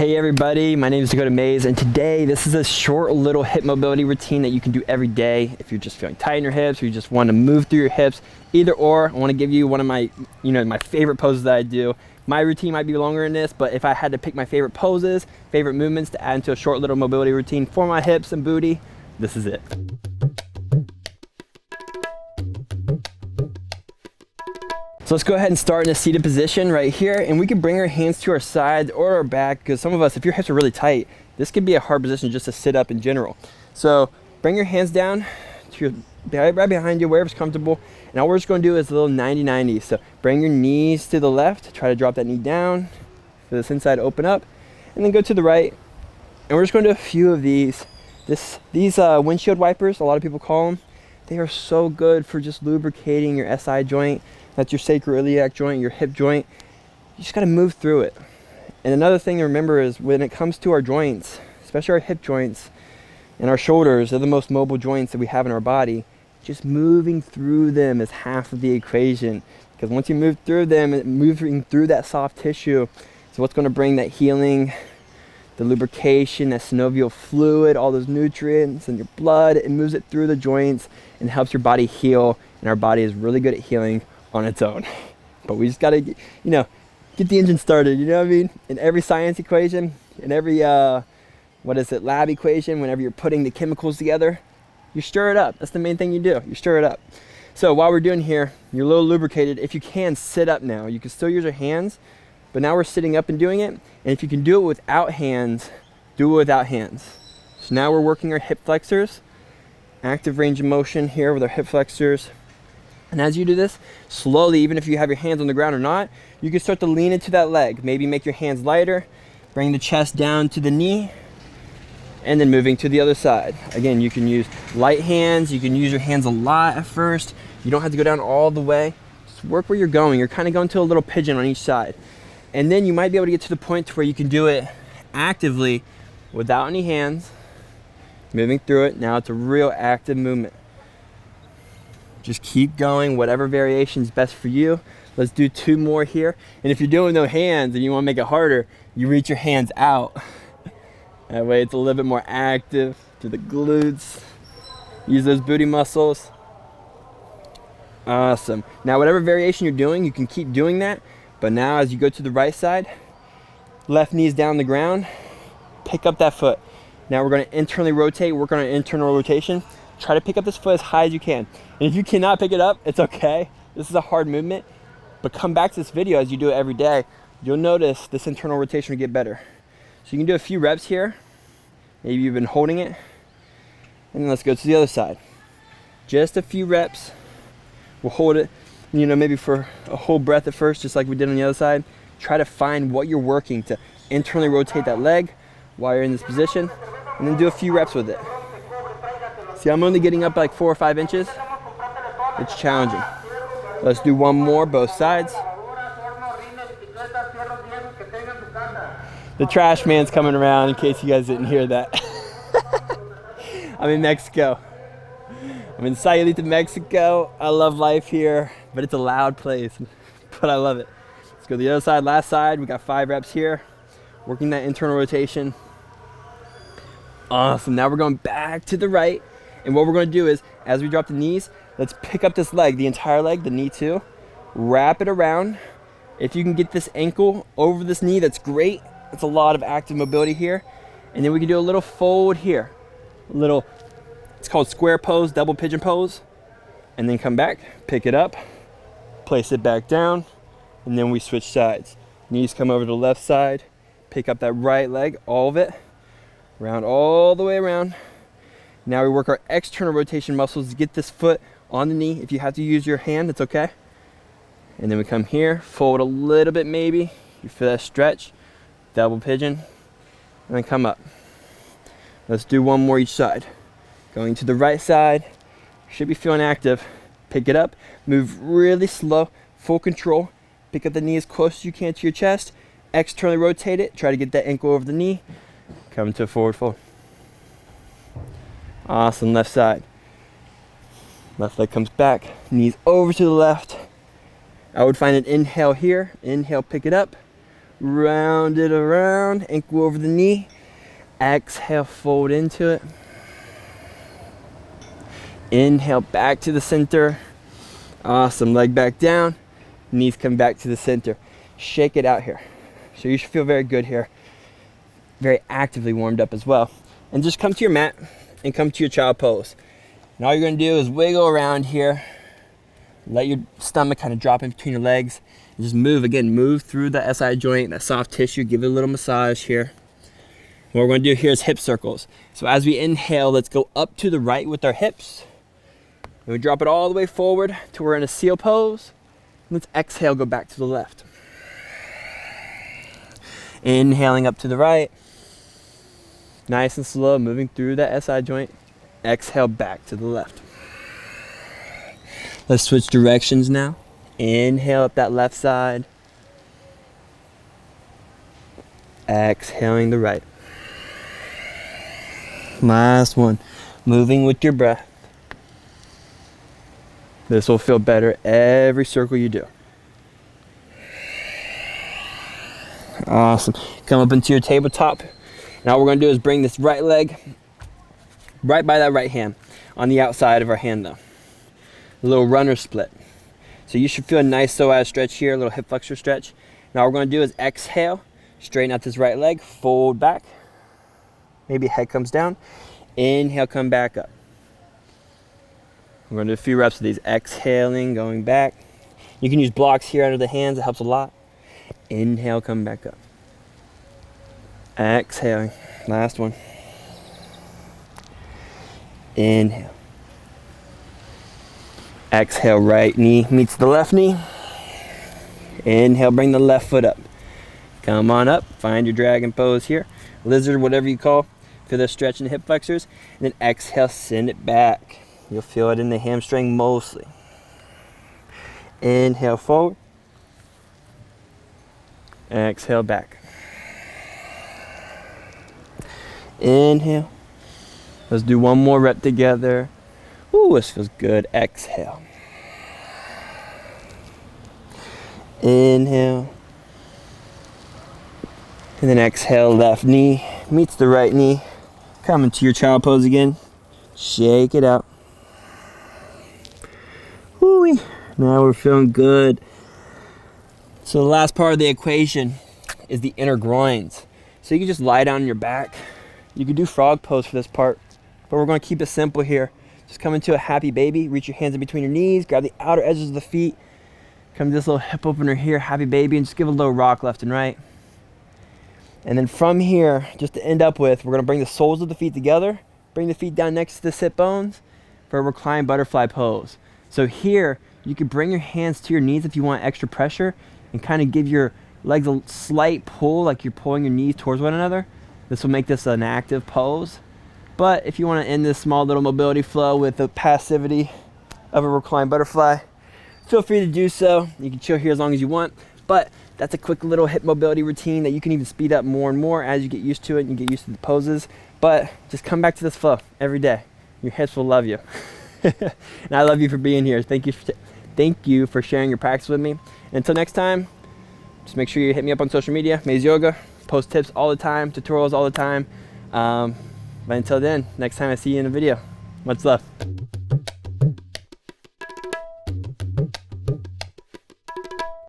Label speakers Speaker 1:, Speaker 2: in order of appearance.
Speaker 1: Hey everybody, my name is Dakota Mays, and today this is a short little hip mobility routine that you can do every day if you're just feeling tight in your hips or you just want to move through your hips. Either or, I want to give you one of my, my favorite poses that I do. My routine might be longer than this, but if I had to pick my favorite poses, favorite movements to add into a short little mobility routine for my hips and booty, this is it. So let's go ahead and start in a seated position right here, and we can bring our hands to our sides or our back, because some of us, if your hips are really tight, this can be a hard position just to sit up in general. So bring your hands down to right behind you, wherever's comfortable, and all we're just going to do is a little 90-90. So bring your knees to the left, try to drop that knee down, feel this inside open up, and then go to the right, and we're just going to do a few of these. These windshield wipers, a lot of people call them, they are so good for just lubricating your SI joint. That's your sacroiliac joint, your hip joint. You just got to move through it. And another thing to remember is when it comes to our joints, especially our hip joints and our shoulders, they're the most mobile joints that we have in our body. Just moving through them is half of the equation. Because once you move through them, moving through that soft tissue is what's going to bring that healing, the lubrication, that synovial fluid, all those nutrients in your blood. It moves it through the joints and helps your body heal. And our body is really good at healing on its own. But we just gotta, get the engine started, you know what I mean? In every science equation, in every, lab equation, whenever you're putting the chemicals together, you stir it up. That's the main thing you do, you stir it up. So while we're doing here, you're a little lubricated. If you can, sit up now. You can still use your hands, but now we're sitting up and doing it. And if you can do it without hands, do it without hands. So now we're working our hip flexors, active range of motion here with our hip flexors. And as you do this, slowly, even if you have your hands on the ground or not, you can start to lean into that leg. Maybe make your hands lighter, bring the chest down to the knee, and then moving to the other side. Again, you can use light hands. You can use your hands a lot at first. You don't have to go down all the way. Just work where you're going. You're kind of going to a little pigeon on each side. And then you might be able to get to the point where you can do it actively without any hands, moving through it. Now it's a real active movement. Just keep going, whatever variation is best for you. Let's do 2 more here. And if you're doing no hands and you want to make it harder, you reach your hands out. That way it's a little bit more active to the glutes. Use those booty muscles. Awesome. Now whatever variation you're doing, you can keep doing that. But now as you go to the right side, left knee's down the ground, pick up that foot. Now we're going to internally rotate, work on an internal rotation. Try to pick up this foot as high as you can. And if you cannot pick it up, it's okay. This is a hard movement, but come back to this video as you do it every day. You'll notice this internal rotation will get better. So you can do a few reps here. Maybe you've been holding it. And then let's go to the other side. Just a few reps. We'll hold it, maybe for a whole breath at first, just like we did on the other side. Try to find what you're working to internally rotate that leg while you're in this position, and then do a few reps with it. See, I'm only getting up like 4 or 5 inches. It's challenging. Let's do one more, both sides. The trash man's coming around in case you guys didn't hear that. I'm in Mexico. I'm in Sayulita, Mexico. I love life here, but it's a loud place, but I love it. Let's go to the other side, last side. We got 5 reps here, working that internal rotation. Awesome, now we're going back to the right. And what we're going to do is, as we drop the knees, let's pick up this leg, the entire leg, the knee too. Wrap it around. If you can get this ankle over this knee, that's great. It's a lot of active mobility here. And then we can do a little fold here. It's called square pose, double pigeon pose. And then come back, pick it up, place it back down, and then we switch sides. Knees come over to the left side, pick up that right leg, all of it, round all the way around. Now we work our external rotation muscles to get this foot on the knee. If you have to use your hand, it's okay. And then we come here, fold a little bit maybe. You feel that stretch, double pigeon, and then come up. Let's do one more each side. Going to the right side, should be feeling active. Pick it up, move really slow, full control. Pick up the knee as close as you can to your chest. Externally rotate it, try to get that ankle over the knee. Come to a forward fold. Awesome, left side. Left leg comes back, knees over to the left. I would find an inhale here. Inhale, pick it up. Round it around, ankle over the knee. Exhale, fold into it. Inhale, back to the center. Awesome, leg back down. Knees come back to the center. Shake it out here. So you should feel very good here. Very actively warmed up as well. And just come to your mat and come to your child pose. And all you're gonna do is wiggle around here. Let your stomach kind of drop in between your legs. And just move, again, move through the SI joint, that soft tissue, give it a little massage here. What we're gonna do here is hip circles. So as we inhale, let's go up to the right with our hips. And we drop it all the way forward to we're in a seal pose. Let's exhale, go back to the left. Inhaling up to the right. Nice and slow, moving through that SI joint. Exhale, back to the left. Let's switch directions now. Inhale up that left side. Exhaling the right. Last one. Moving with your breath. This will feel better every circle you do. Awesome. Come up into your tabletop. Now what we're going to do is bring this right leg right by that right hand on the outside of our hand though. A little runner split. So you should feel a nice psoas stretch here, a little hip flexor stretch. Now what we're going to do is exhale, straighten out this right leg, fold back. Maybe head comes down. Inhale, come back up. We're going to do a few reps of these. Exhaling, going back. You can use blocks here under the hands. It helps a lot. Inhale, come back up. Exhaling. Last one. Inhale. Exhale, right knee meets the left knee. Inhale, bring the left foot up. Come on up. Find your dragon pose here. Lizard, whatever you call. Feel the stretch in the hip flexors. And then exhale, send it back. You'll feel it in the hamstring mostly. Inhale forward. Exhale back. Inhale. Let's do one more rep together. Ooh, this feels good. Exhale. Inhale. And then exhale, left knee meets the right knee. Come into your child pose again. Shake it out. Woo-wee. Now we're feeling good. So the last part of the equation is the inner groins. So you can just lie down on your back. You can do frog pose for this part, but we're going to keep it simple here. Just come into a happy baby. Reach your hands in between your knees. Grab the outer edges of the feet. Come to this little hip opener here, happy baby, and just give a little rock left and right. And then from here, just to end up with, we're going to bring the soles of the feet together. Bring the feet down next to the sit bones for a reclined butterfly pose. So here, you can bring your hands to your knees if you want extra pressure and kind of give your legs a slight pull, like you're pulling your knees towards one another. This will make this an active pose. But if you want to end this small little mobility flow with the passivity of a reclined butterfly, feel free to do so. You can chill here as long as you want. But that's a quick little hip mobility routine that you can even speed up more and more as you get used to it and you get used to the poses. But just come back to this flow every day. Your hips will love you. And I love you for being here. Thank you for sharing your practice with me. And until next time, just make sure you hit me up on social media, Maze Yoga. Post tips all the time, tutorials all the time. But until then, next time I see you in a video, much love.